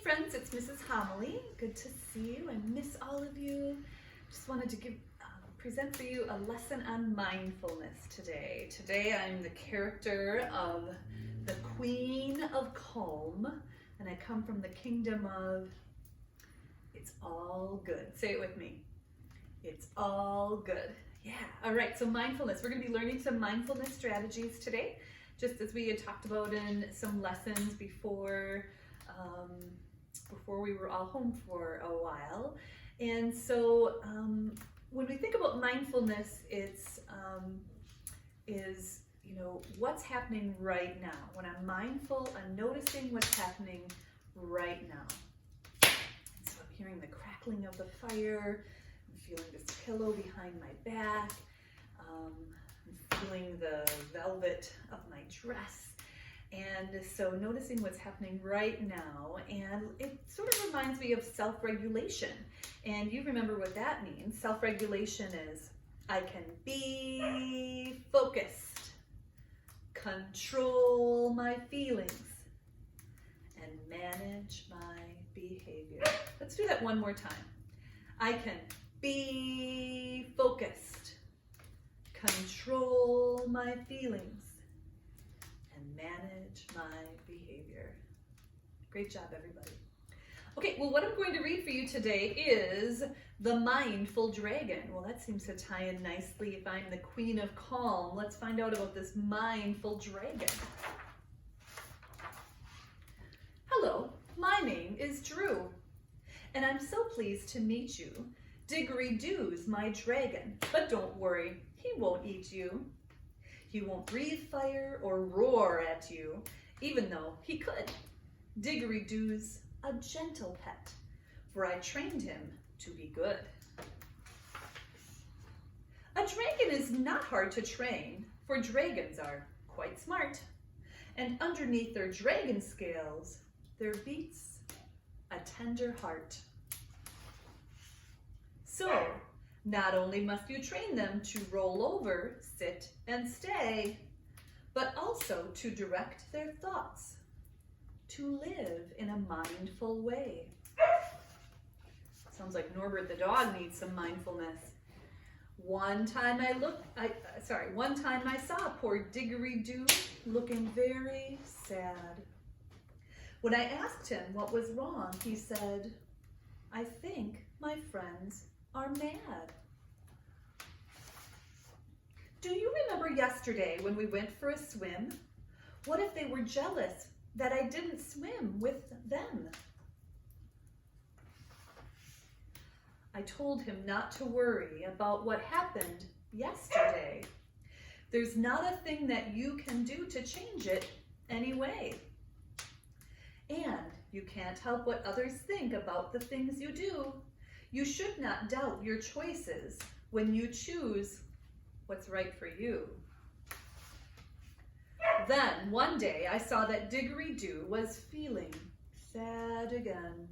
friends, it's Mrs. Homily. Good to see you. I miss all of you. Just wanted to present for you a lesson on mindfulness today. Today I'm the character of the Queen of Calm, and I come from the kingdom of it's all good. Say it with me. It's all good. Yeah. All right. So mindfulness. We're going to be learning some mindfulness strategies today, just as we had talked about in some lessons before we were all home for a while. And so when we think about mindfulness, it's what's happening right now. When I'm mindful, I'm noticing what's happening right now. And so I'm hearing the crackling of the fire. I'm feeling this pillow behind my back. I'm feeling the velvet of my dress. And so noticing what's happening right now, and it sort of reminds me of self-regulation. And you remember what that means. Self-regulation is I can be focused, control my feelings, and manage my behavior. Let's do that one more time. I can be focused, control my feelings, and manage my behavior. Great job, everybody. Okay, well, what I'm going to read for you today is The Mindful Dragon. Well, that seems to tie in nicely if I'm the Queen of Calm. Let's find out about this mindful dragon. Hello, my name is Drew, and I'm so pleased to meet you. Diggery-doos, my dragon, but don't worry, he won't eat you. He won't breathe fire or roar at you, even though he could. Diggery-doos, a gentle pet, for I trained him to be good. A dragon is not hard to train, for dragons are quite smart, and underneath their dragon scales, there beats a tender heart. So, not only must you train them to roll over, sit, and stay, but also to direct their thoughts, to live in a mindful way. Sounds like Norbert the dog needs some mindfulness. One time I saw poor Diggery-Doo looking very sad. When I asked him what was wrong, he said, "I think my friends are mad." Do you remember yesterday when we went for a swim? What if they were jealous that I didn't swim with them? I told him not to worry about what happened yesterday. There's not a thing that you can do to change it anyway. And you can't help what others think about the things you do. You should not doubt your choices when you choose what's right for you. Then, one day, I saw that Diggery-Doo was feeling sad again.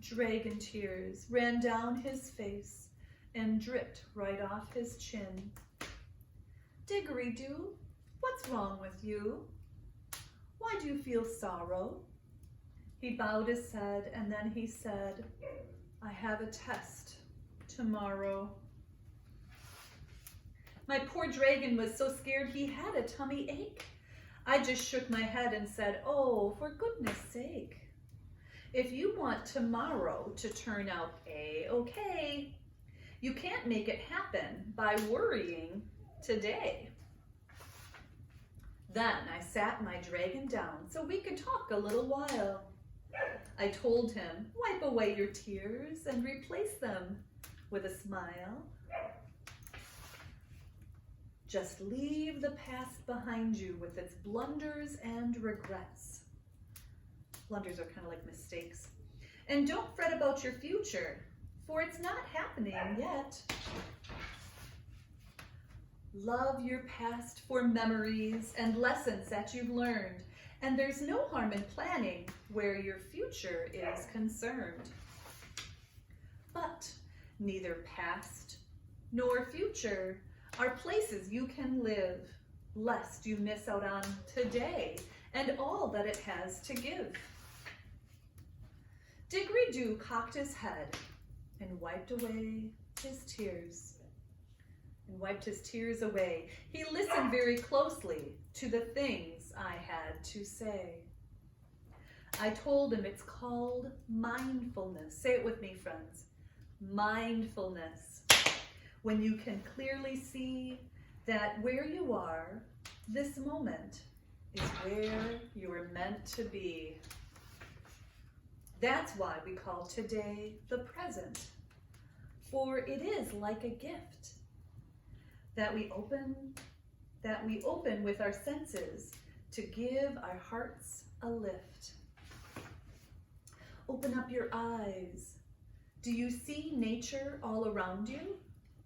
Dragon tears ran down his face and dripped right off his chin. Diggery-Doo, what's wrong with you? Why do you feel sorrow? He bowed his head and then he said, I have a test tomorrow. My poor dragon was so scared he had a tummy ache. I just shook my head and said, oh, for goodness sake. If you want tomorrow to turn out A-okay, you can't make it happen by worrying today. Then I sat my dragon down so we could talk a little while. I told him, wipe away your tears and replace them with a smile. Just leave the past behind you with its blunders and regrets. Blunders are kind of like mistakes. And don't fret about your future, for it's not happening yet. Love your past for memories and lessons that you've learned, and there's no harm in planning where your future is concerned. But neither past nor future are places you can live, lest you miss out on today and all that it has to give. Diggery-Doo cocked his head and wiped away his tears. He listened very closely to the things I had to say. I told him it's called mindfulness. Say it with me, friends. Mindfulness. When you can clearly see that where you are, this moment, is where you are meant to be. That's why we call today the present. For it is like a gift that we open with our senses to give our hearts a lift. Open up your eyes. Do you see nature all around you?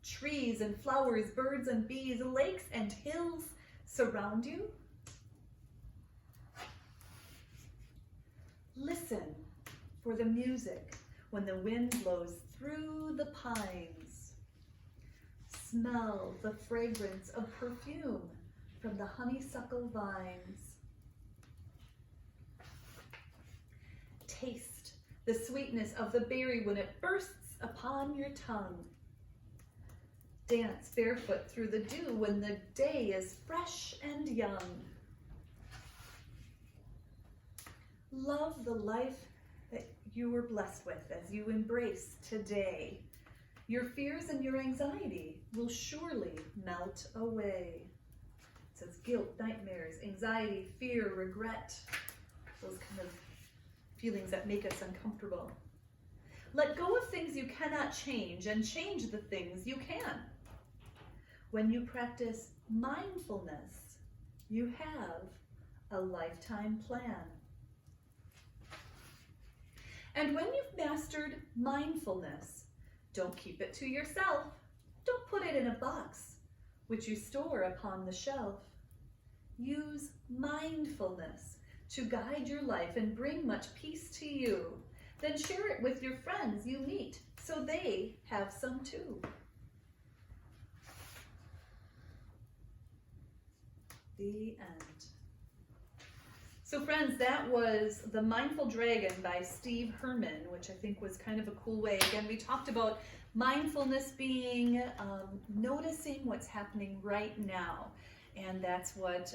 Trees and flowers, birds and bees, lakes and hills surround you? Listen for the music when the wind blows through the pines. Smell the fragrance of perfume from the honeysuckle vines. Taste the sweetness of the berry when it bursts upon your tongue. Dance barefoot through the dew when the day is fresh and young. Love the life that you were blessed with as you embrace today. Your fears and your anxiety will surely melt away. It says guilt, nightmares, anxiety, fear, regret, those kind of feelings that make us uncomfortable. Let go of things you cannot change and change the things you can. When you practice mindfulness, you have a lifetime plan. And when you've mastered mindfulness, don't keep it to yourself. Don't put it in a box, which you store upon the shelf. Use mindfulness to guide your life and bring much peace to you. Then share it with your friends you meet so they have some too. The end. So friends, that was The Mindful Dragon by Steve Herman, which I think was kind of a cool way. Again, we talked about mindfulness being noticing what's happening right now. And that's what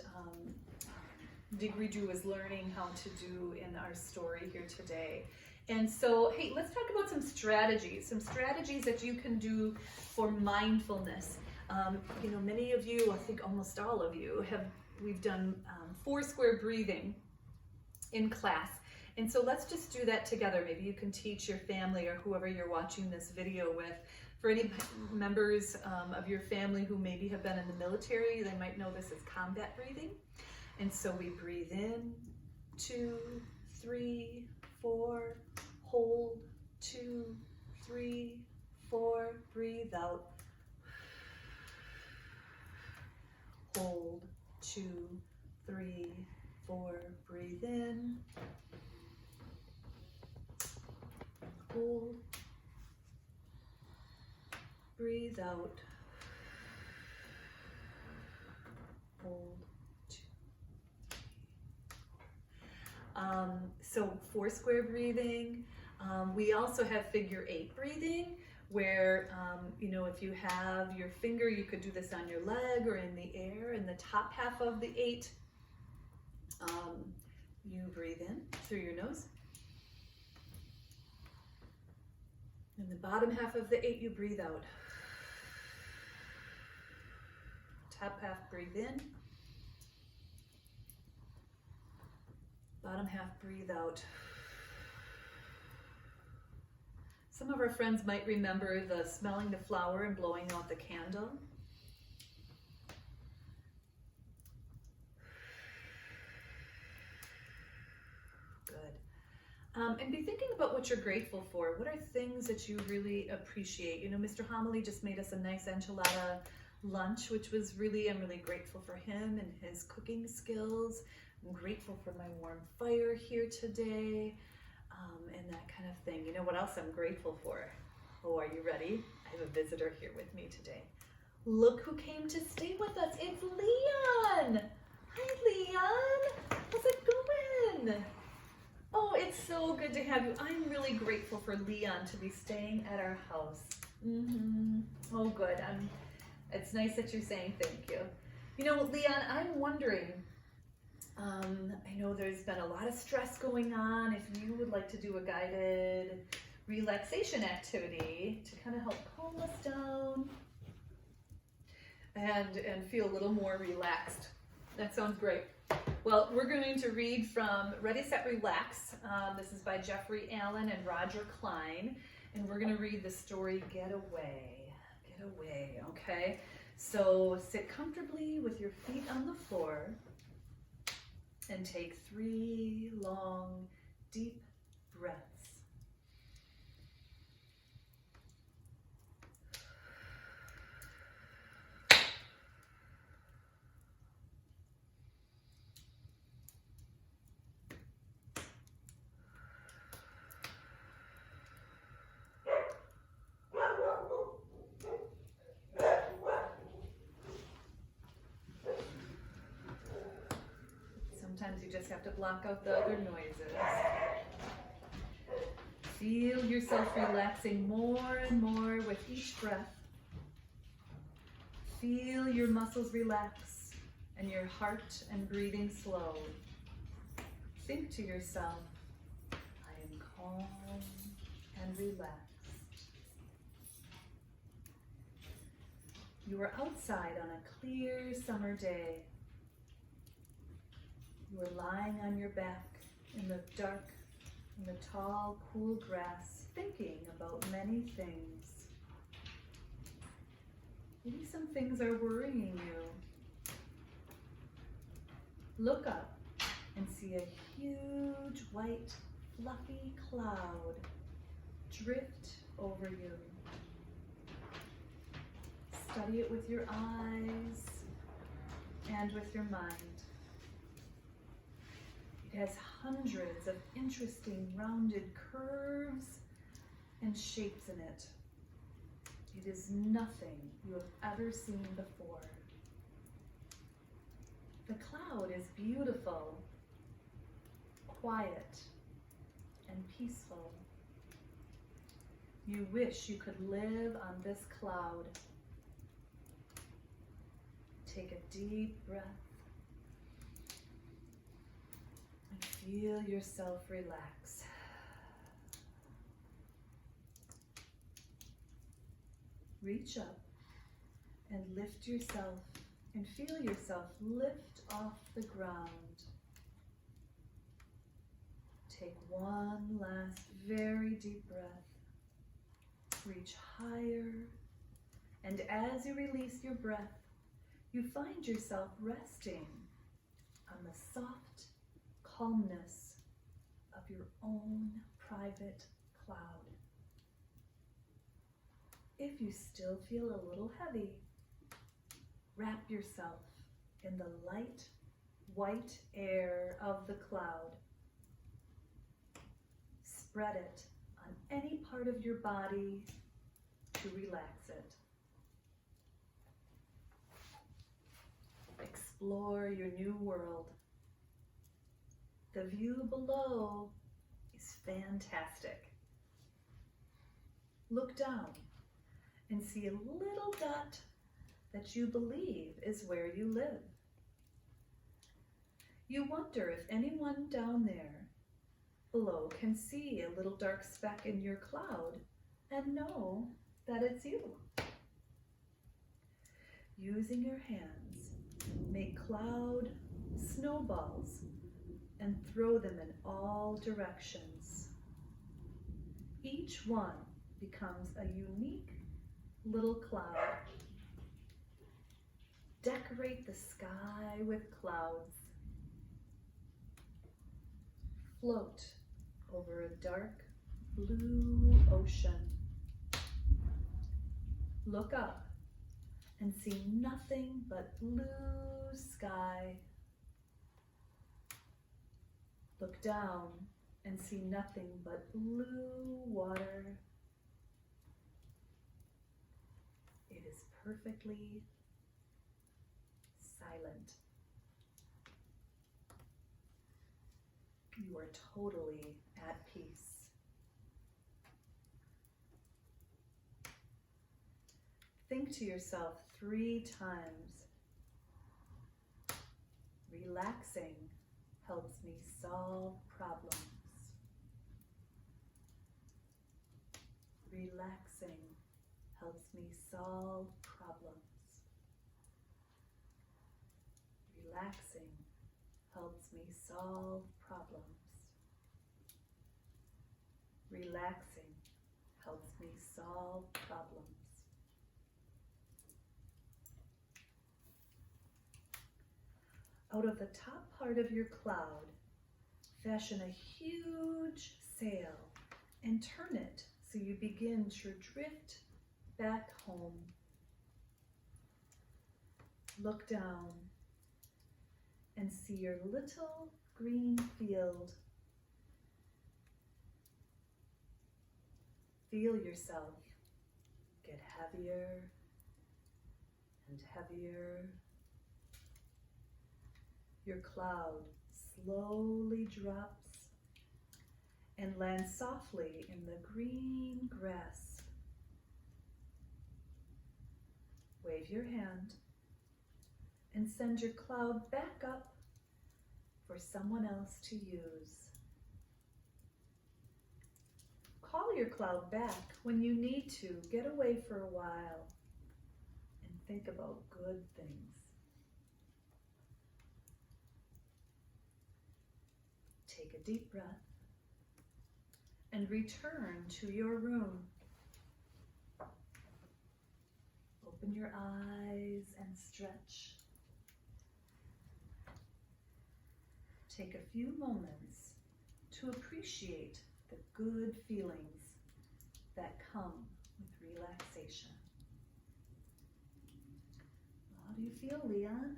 Diggery-Doo is learning how to do in our story here today. And so, hey, let's talk about some strategies that you can do for mindfulness. You know, many of you, I think almost all of you, we've done 4 square breathing in class. And so let's just do that together. Maybe you can teach your family or whoever you're watching this video with. For any members of your family who maybe have been in the military, they might know this as combat breathing. And so we breathe in, 2, 3, 4, hold, 2, 3, 4, breathe out. Hold, 2, 3, 4, breathe in. Hold, breathe out. Hold, 2, 3. So 4 square breathing. We also have figure 8 breathing, where, you know, if you have your finger, you could do this on your leg or in the air. In the top half of the 8, you breathe in through your nose. In the bottom half of the 8, you breathe out. Top half, breathe in. Bottom half, breathe out. Some of our friends might remember the smelling the flower and blowing out the candle. Good. And be thinking about what you're grateful for. What are things that you really appreciate? You know, Mr. Homily just made us a nice enchilada lunch, which was really, I'm really grateful for him and his cooking skills. I'm grateful for my warm fire here today. And that kind of thing. You know what else I'm grateful for? Oh, are you ready? I have a visitor here with me today. Look who came to stay with us. It's Leon. Hi, Leon. How's it going? Oh, it's so good to have you. I'm really grateful for Leon to be staying at our house. Oh, good. It's nice that you're saying thank you. You know, Leon, I'm wondering, I know there's been a lot of stress going on. If you would like to do a guided relaxation activity to kind of help calm us down and feel a little more relaxed. That sounds great. Well, we're going to read from Ready, Set, Relax. This is by Jeffrey Allen and Roger Klein. And we're going to read the story Get Away. Get Away, okay? So sit comfortably with your feet on the floor and take 3 long, deep breaths. Sometimes you just have to block out the other noises. Feel yourself relaxing more and more with each breath. Feel your muscles relax and your heart and breathing slow. Think to yourself, I am calm and relaxed. You are outside on a clear summer day. You are lying on your back in the dark, in the tall, cool grass, thinking about many things. Maybe some things are worrying you. Look up and see a huge, white, fluffy cloud drift over you. Study it with your eyes and with your mind. It has hundreds of interesting rounded curves and shapes in it. It is nothing you have ever seen before. The cloud is beautiful, quiet, and peaceful. You wish you could live on this cloud. Take a deep breath. Feel yourself relax. Reach up and lift yourself and feel yourself lift off the ground. Take one last very deep breath. Reach higher, and as you release your breath, you find yourself resting on the soft calmness of your own private cloud. If you still feel a little heavy, wrap yourself in the light, white air of the cloud. Spread it on any part of your body to relax it. Explore your new world. The view below is fantastic. Look down and see a little dot that you believe is where you live. You wonder if anyone down there below can see a little dark speck in your cloud and know that it's you. Using your hands, make cloud snowballs and throw them in all directions. Each one becomes a unique little cloud. Decorate the sky with clouds. Float over a dark blue ocean. Look up and see nothing but blue sky. Look down and see nothing but blue water. It is perfectly silent. You are totally at peace. Think to yourself 3 times, relaxing helps me solve problems. Relaxing helps me solve problems. Relaxing helps me solve problems. Relaxing helps me solve problems. Out of the top part of your cloud, fashion a huge sail and turn it so you begin to drift back home. Look down and see your little green field. Feel yourself get heavier and heavier. Your cloud slowly drops and lands softly in the green grass. Wave your hand and send your cloud back up for someone else to use. Call your cloud back when you need to get away for a while and think about good things. Take a deep breath and return to your room. Open your eyes and stretch. Take a few moments to appreciate the good feelings that come with relaxation. How do you feel, Leon?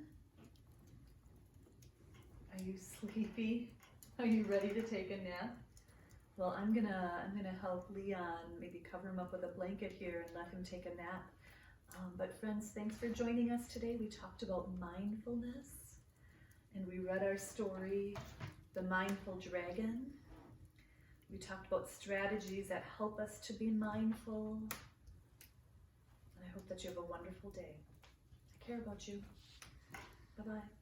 Are you sleepy? Are you ready to take a nap? Well, I'm gonna help Leon, maybe cover him up with a blanket here and let him take a nap. But friends, thanks for joining us today. We talked about mindfulness and we read our story, The Mindful Dragon. We talked about strategies that help us to be mindful. And I hope that you have a wonderful day. I care about you. Bye-bye.